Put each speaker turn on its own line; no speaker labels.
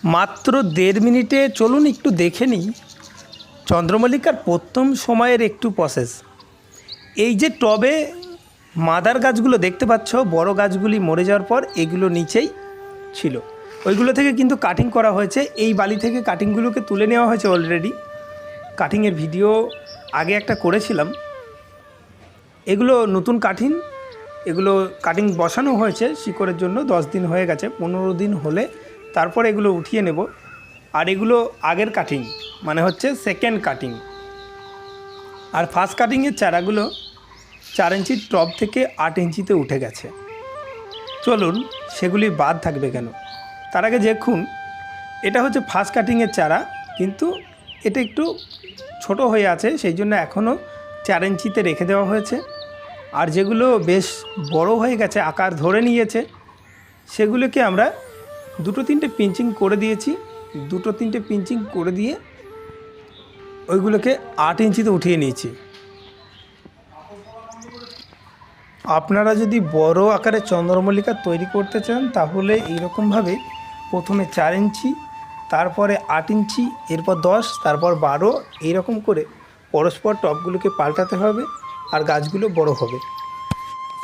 মাত্র 1.5 মিনিটে চলুন একটু দেখে নিই চন্দ্রমল্লিকার প্রথম সময়ের একটু প্রসেস। এই যে টবে মাদার গাছগুলো দেখতে পাচ্ছ, বড় গাছগুলি মরে যাওয়ার পর এগুলো নিচেই ছিল, ওইগুলো থেকে কিন্তু কাটিং করা হয়েছে। এই বালি থেকে কাটিংগুলোকে তুলে নেওয়া হয়েছে অলরেডি। কাটিংয়ের ভিডিও আগে একটা করেছিলাম। এগুলো নতুন কাটিং, এগুলো কাটিং বসানো হয়েছে শিকড়ের জন্য। 10 দিন হয়ে গেছে, 15 দিন হলে তারপর এগুলো উঠিয়ে নেব। আর এগুলো আগের কাটিং, মানে হচ্ছে সেকেন্ড কাটিং। আর ফার্স্ট কাটিংয়ের চারাগুলো 4 ইঞ্চির টব থেকে 8 ইঞ্চিতে উঠে গেছে। চলুন সেগুলি বাদ থাকবে কেন, তার আগে দেখুন এটা হচ্ছে ফার্স্ট কাটিংয়ের চারা, কিন্তু এটা একটু ছোট হয়ে আছে, সেই জন্য এখনও 4 ইঞ্চিতে রেখে দেওয়া হয়েছে। আর যেগুলো বেশ বড় হয়ে গেছে, আকার ধরে নিয়েছে, সেগুলোকে আমরা 2-3টে পিঞ্চিং করে দিয়েছি। 2-3টে পিঞ্চিং করে দিয়ে ওইগুলোকে 8 ইঞ্চিতে উঠিয়ে নিয়েছি। আপনারা যদি বড় আকারে চন্দ্রমল্লিকা তৈরি করতে চান তাহলে এইরকমভাবে প্রথমে 4 ইঞ্চি, তারপরে 8 ইঞ্চি, এরপর 10, তারপর 12, এইরকম করে পরস্পর টবগুলোকে পাল্টাতে হবে আর গাছগুলো বড় হবে।